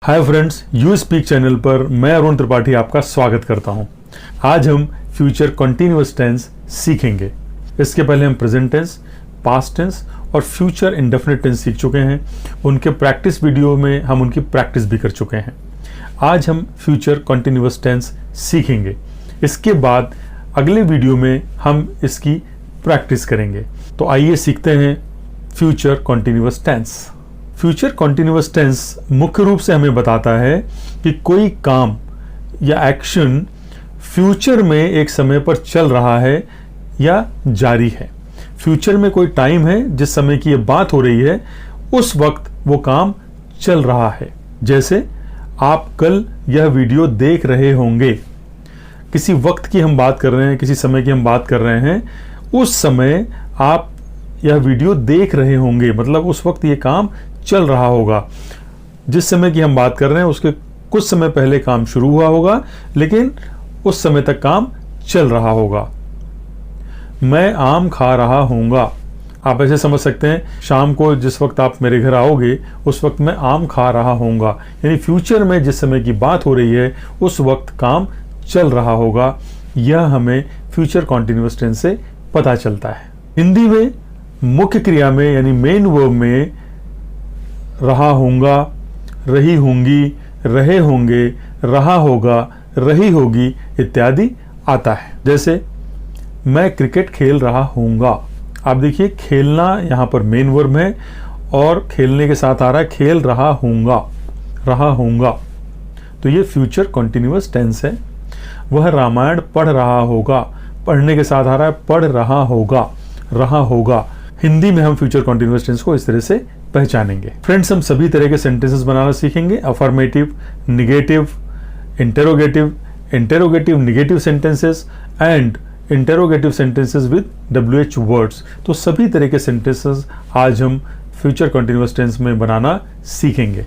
Hi friends, you speak channel पर मैं अरुण त्रिपाठी आपका स्वागत करता हूं। आज हम फ्यूचर कंटिन्यूअस टेंस सीखेंगे। इसके पहले हम प्रेजेंट टेंस, पास्ट टेंस और फ्यूचर इंडेफिनिट टेंस सीख चुके हैं। उनके प्रैक्टिस वीडियो में हम उनकी प्रैक्टिस भी कर चुके हैं। आज हम फ्यूचर कंटिन्यूअस टेंस सीखेंगे। इसके बाद अगले वीडियो में हम इसकी प्रैक्टिस करेंगे। तो आइए सीखते हैं future continuous tense. Future continuous tense मुख्य रूप से हमें बताता है कि कोई काम या एक्शन फ्यूचर में एक समय पर चल रहा है या जारी है। फ्यूचर में कोई टाइम है जिस समय की ये बात हो रही है, उस वक्त वो काम चल रहा है। जैसे आप कल यह वीडियो देख रहे होंगे, किसी वक्त की हम बात कर रहे हैं, किसी समय की हम बात कर रहे हैं, उस समय आप यह वीडियो देख रहे होंगे, मतलब उस वक्त ये काम चल रहा होगा। जिस समय की हम बात कर रहे हैं उसके कुछ समय पहले काम शुरू हुआ होगा, लेकिन उस समय तक काम चल रहा होगा। मैं आम खा रहा हूँगा, आप ऐसे समझ सकते हैं, शाम को जिस वक्त आप मेरे घर आओगे उस वक्त मैं आम खा रहा हूँगा। यानी फ्यूचर में जिस समय की बात हो रही है उस वक्त काम चल रहा होगा। यह हमें फ्यूचर कॉन्टिन्यूअस टेंस से पता चलता है। हिंदी में मुख्य क्रिया में यानी मेन वर्ब में रहा होगा, रही होंगी, रहे होंगे, रहा होगा, रही होगी इत्यादि आता है। जैसे मैं क्रिकेट खेल रहा हूँगा। आप देखिए, खेलना यहाँ पर मेन वर्ब है और खेलने के साथ आ रहा है खेल रहा हूँगा, रहा होगा। तो ये फ्यूचर कंटिन्यूअस टेंस है। वह रामायण पढ़ रहा होगा, पढ़ने के साथ आ रहा है पढ़ रहा होगा, रहा होगा। हिंदी में हम फ्यूचर कंटिन्यूअस टेंस को इस तरह से पहचानेंगे। फ्रेंड्स, हम सभी तरह के सेंटेंसेस बनाना सीखेंगे। Affirmative, negative, interrogative, interrogative negative sentences and interrogative sentences with WH words. तो सभी तरह के सेंटेंसेस आज हम फ्यूचर कंटिन्यूअस टेंस में बनाना सीखेंगे।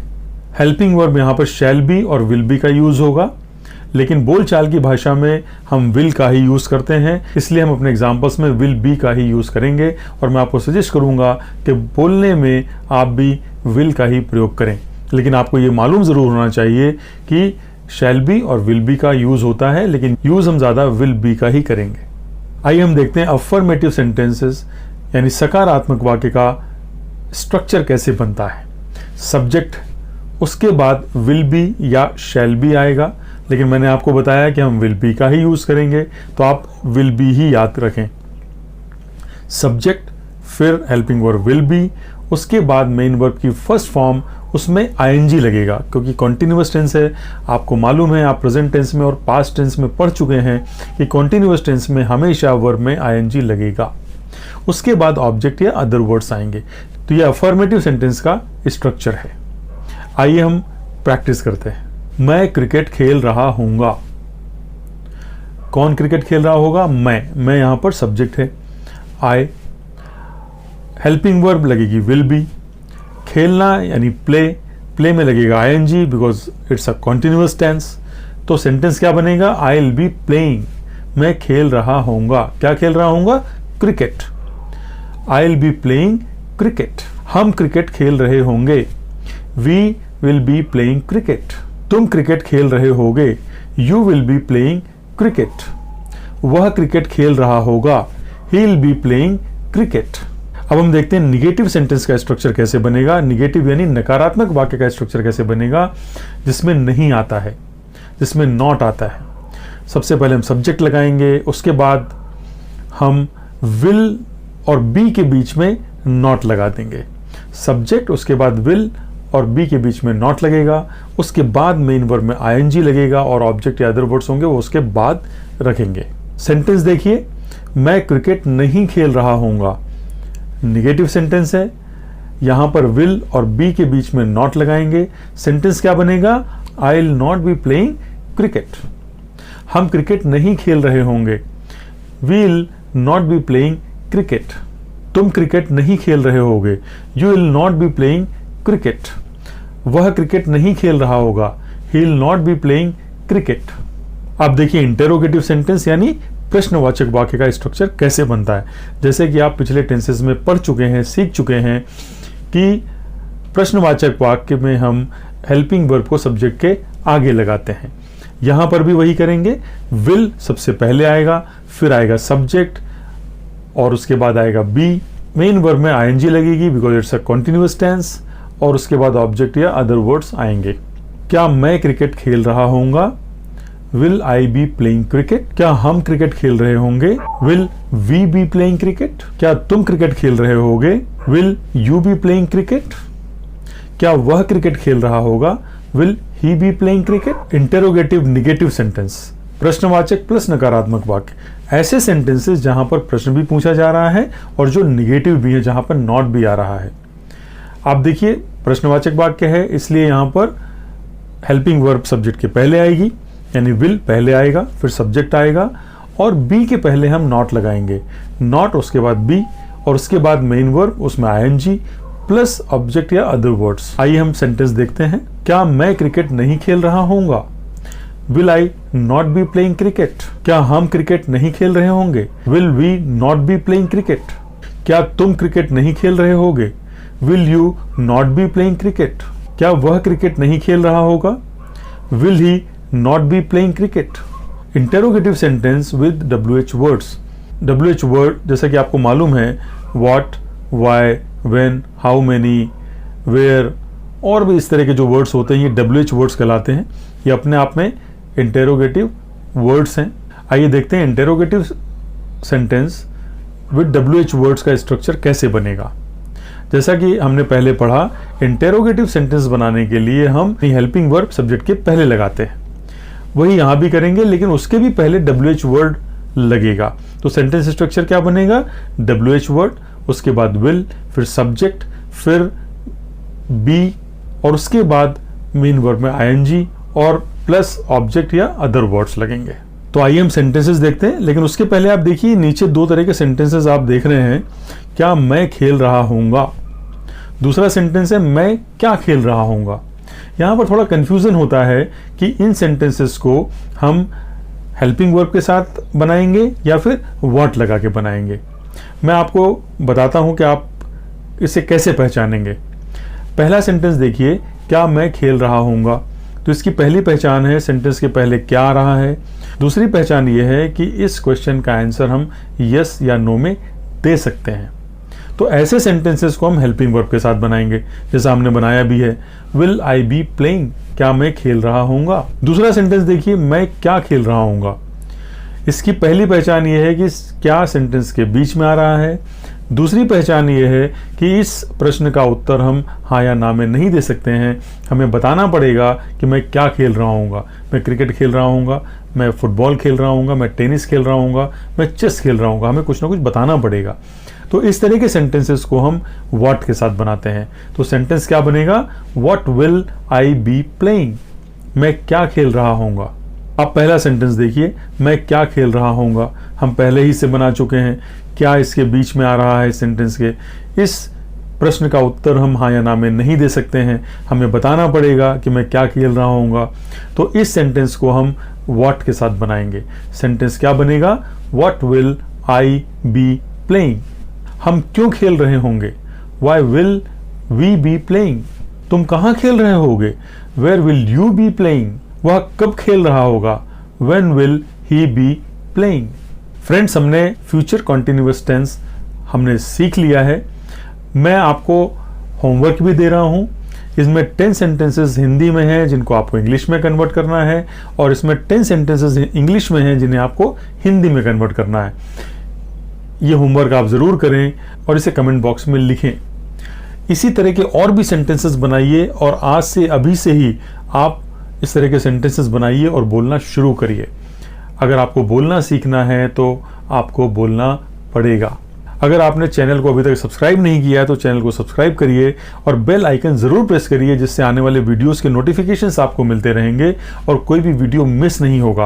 हेल्पिंग वर्ब यहाँ पर शैल बी और विल बी का यूज होगा, लेकिन बोलचाल की भाषा में हम विल का ही यूज करते हैं, इसलिए हम अपने एग्जाम्पल्स में विल बी का ही यूज करेंगे। और मैं आपको सजेस्ट करूंगा कि बोलने में आप भी विल का ही प्रयोग करें, लेकिन आपको ये मालूम जरूर होना चाहिए कि शैल बी और विल बी का यूज होता है, लेकिन यूज हम ज्यादा विल बी का ही करेंगे। आइए हम देखते हैं अफर्मेटिव सेंटेंसेस यानी सकारात्मक वाक्य का स्ट्रक्चर कैसे बनता है। सब्जेक्ट, उसके बाद विल बी या शैल बी आएगा, लेकिन मैंने आपको बताया कि हम विल बी का ही यूज करेंगे, तो आप विल बी ही याद रखें। सब्जेक्ट, फिर हेल्पिंग वर्ब विल बी, उसके बाद मेन वर्ब की फर्स्ट फॉर्म, उसमें आईएनजी लगेगा क्योंकि कॉन्टिन्यूअस टेंस है। आपको मालूम है, आप प्रेजेंट टेंस में और पास्ट टेंस में पढ़ चुके हैं कि कॉन्टिन्यूअस टेंस में हमेशा वर्ब में आईएनजी लगेगा। उसके बाद ऑब्जेक्ट या अदर वर्ड्स आएंगे। तो यह अफर्मेटिव सेंटेंस का स्ट्रक्चर है। आइए हम प्रैक्टिस करते हैं। मैं क्रिकेट खेल रहा हूँगा। कौन क्रिकेट खेल रहा होगा? मैं यहाँ पर सब्जेक्ट है आई। हेल्पिंग वर्ब लगेगी विल बी। खेलना यानी प्ले, प्ले में लगेगा ING because it's a continuous tense. तो सेंटेंस क्या बनेगा? I will be playing. मैं खेल रहा होऊंगा। क्या खेल रहा होऊंगा? Cricket. I will be playing cricket. हम क्रिकेट खेल रहे होंगे। We will be playing cricket. तुम क्रिकेट खेल रहे होगे। You will be playing cricket. वह क्रिकेट खेल रहा होगा। He will be playing cricket. अब हम देखते हैं निगेटिव सेंटेंस का स्ट्रक्चर कैसे बनेगा। निगेटिव यानी नकारात्मक वाक्य का स्ट्रक्चर कैसे बनेगा, जिसमें नहीं आता है, जिसमें नॉट आता है। सबसे पहले हम सब्जेक्ट लगाएंगे, उसके बाद हम विल और बी के बीच में नॉट लगा देंगे। सब्जेक्ट, उसके बाद विल और बी के बीच में नॉट लगेगा, उसके बाद मेन वर्ब में आईएनजी लगेगा और ऑब्जेक्ट या अदर वर्ड्स होंगे वो उसके बाद रखेंगे। सेंटेंस देखिए, मैं क्रिकेट नहीं खेल रहा हूँगा। निगेटिव सेंटेंस है, यहाँ पर विल और बी के बीच में नॉट लगाएंगे। सेंटेंस क्या बनेगा? I will not be playing cricket. हम क्रिकेट नहीं खेल रहे होंगे। We will not be playing cricket. तुम क्रिकेट नहीं खेल रहे होगे। You will not be playing cricket. वह क्रिकेट नहीं खेल रहा होगा। He will not be playing cricket. अब देखिए इंटेरोगेटिव सेंटेंस यानी प्रश्नवाचक वाक्य का स्ट्रक्चर कैसे बनता है। जैसे कि आप पिछले टेंसेस में पढ़ चुके हैं, सीख चुके हैं कि प्रश्नवाचक वाक्य में हम हेल्पिंग वर्ब को सब्जेक्ट के आगे लगाते हैं। यहां पर भी वही करेंगे, विल सबसे पहले आएगा, फिर आएगा सब्जेक्ट और उसके बाद आएगा बी। मेन वर्ब में आईएनजी लगेगी because it's a continuous tense, और उसके बाद ऑब्जेक्ट या अदर वर्ड्स आएंगे। क्या मैं क्रिकेट खेल रहा होऊंगा? Will I be playing cricket? क्या हम क्रिकेट खेल रहे होंगे? Will we be playing cricket? क्या तुम क्रिकेट खेल रहे होगे? Will you be playing cricket? क्या वह क्रिकेट खेल रहा होगा? Will he be playing cricket? Interrogative negative sentence, प्रश्नवाचक प्लस नकारात्मक वाक्य, ऐसे सेंटेंसेस जहां पर प्रश्न भी पूछा जा रहा है और जो निगेटिव भी है, जहां पर नॉट भी आ रहा है। आप देखिए प्रश्नवाचक वाक्य है, इसलिए यहां पर हेल्पिंग वर्ब सब्जेक्ट के पहले आएगी, यानी विल पहले आएगा, फिर सब्जेक्ट आएगा और बी के पहले हम नॉट लगाएंगे, नॉट उसके बाद बी और उसके बाद मेन वर्ब, उसमें आईएनजी प्लस ऑब्जेक्ट या अदर वर्ड्स। आइए हम सेंटेंस देखते हैं। क्या मैं क्रिकेट नहीं खेल रहा होऊंगा? Will I not be playing cricket? क्या हम क्रिकेट नहीं खेल रहे होंगे? Will we not be playing cricket? क्या तुम क्रिकेट नहीं खेल रहे होगे? Will you not be playing cricket? क्या वह क्रिकेट नहीं खेल रहा होगा? Will he not be playing cricket? Interrogative sentence with WH words. WH word जैसा कि आपको मालूम है, what, why, when, how many, where और भी इस तरह के जो वर्ड्स होते हैं, ये WH वर्ड्स कहलाते हैं। ये अपने आप में इंटेरोगेटिव वर्ड्स हैं। आइए देखते हैं interrogative sentence with WH words का स्ट्रक्चर कैसे बनेगा। जैसा कि हमने पहले पढ़ा, इंटेरोगेटिव सेंटेंस बनाने के लिए हम हेल्पिंग वर्ब सब्जेक्ट के पहले लगाते हैं, वही यहां भी करेंगे, लेकिन उसके भी पहले WH वर्ड लगेगा। तो सेंटेंस स्ट्रक्चर क्या बनेगा? WH वर्ड, उसके बाद विल, फिर सब्जेक्ट, फिर बी और उसके बाद मेन वर्ब में आईएनजी और प्लस ऑब्जेक्ट या अदर वर्ड्स लगेंगे। तो आइए हम सेंटेंसेस देखते हैं, लेकिन उसके पहले आप देखिए नीचे दो तरह के सेंटेंसेस आप देख रहे हैं। क्या मैं खेल रहा होऊंगा? दूसरा सेंटेंस है मैं क्या खेल रहा होऊंगा। यहां पर थोड़ा कंफ्यूजन होता है कि इन सेंटेंसेस को हम हेल्पिंग वर्ब के साथ बनाएंगे या फिर व्हाट लगा के बनाएंगे। मैं आपको बताता हूं कि आप इसे कैसे पहचानेंगे। पहला सेंटेंस देखिए, क्या मैं खेल रहा होऊंगा। तो इसकी पहली पहचान है सेंटेंस के पहले क्या आ रहा है। दूसरी पहचान यह है कि इस क्वेश्चन का आंसर हम यस या नो में दे सकते हैं। तो ऐसे सेंटेंसेस को हम हेल्पिंग वर्ब के साथ बनाएंगे, जैसा हमने बनाया भी है, विल आई बी प्लेइंग? क्या मैं खेल रहा होऊंगा। दूसरा सेंटेंस देखिए, मैं क्या खेल रहा होऊंगा। इसकी पहली पहचान यह है कि क्या सेंटेंस के बीच में आ रहा है। दूसरी पहचान यह है कि इस प्रश्न का उत्तर हम हाँ या ना में नहीं दे सकते हैं, हमें बताना पड़ेगा कि मैं क्या खेल रहा होऊंगा। मैं क्रिकेट खेल रहा होऊंगा, मैं फुटबॉल खेल रहा होऊंगा, मैं टेनिस खेल रहा होऊंगा, मैं चेस खेल रहा होऊंगा। हमें कुछ ना कुछ बताना पड़ेगा। तो इस तरह के सेंटेंसेस को हम व्हाट के साथ बनाते हैं। तो सेंटेंस क्या बनेगा? What will I be playing? मैं क्या खेल रहा होऊंगा। अब पहला सेंटेंस देखिए, मैं क्या खेल रहा होऊंगा, हम पहले ही से बना चुके हैं। क्या इसके बीच में आ रहा है सेंटेंस के। इस प्रश्न का उत्तर हम हाँ या ना में नहीं दे सकते हैं, हमें बताना पड़ेगा कि मैं क्या खेल रहा होऊंगा। तो इस सेंटेंस को हम व्हाट के साथ बनाएंगे। सेंटेंस क्या बनेगा? What will I be playing? हम क्यों खेल रहे होंगे। Why will we be playing? तुम कहाँ खेल रहे होगे। Where will you be playing? वह कब खेल रहा होगा। When will he be playing? Friends, हमने फ्यूचर कॉन्टिन्यूअस टेंस हमने सीख लिया है। मैं आपको होमवर्क भी दे रहा हूं। इसमें 10 सेंटेंसेस हिंदी में हैं जिनको आपको इंग्लिश में कन्वर्ट करना है, और इसमें 10 सेंटेंसेस इंग्लिश में हैं जिन्हें आपको हिंदी में कन्वर्ट करना है। ये होमवर्क आप ज़रूर करें और इसे कमेंट बॉक्स में लिखें। इसी तरह के और भी सेंटेंसेस बनाइए, और आज से अभी से ही आप इस तरह के सेंटेंसेस बनाइए और बोलना शुरू करिए। अगर आपको बोलना सीखना है तो आपको बोलना पड़ेगा। अगर आपने चैनल को अभी तक सब्सक्राइब नहीं किया है तो चैनल को सब्सक्राइब करिए और बेल आइकन ज़रूर प्रेस करिए, जिससे आने वाले वीडियोस के नोटिफिकेशंस आपको मिलते रहेंगे और कोई भी वीडियो मिस नहीं होगा।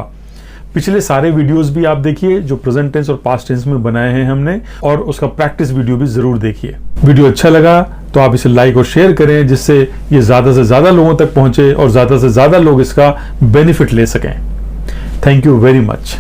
पिछले सारे वीडियोस भी आप देखिए जो प्रेजेंट टेंस और पास्ट टेंस में बनाए हैं हमने, और उसका प्रैक्टिस वीडियो भी ज़रूर देखिए। वीडियो अच्छा लगा तो आप इसे लाइक और शेयर करें, जिससे ये ज़्यादा से ज़्यादा लोगों तक पहुँचे और ज़्यादा से ज़्यादा लोग इसका बेनिफिट ले सकें। Thank you very much.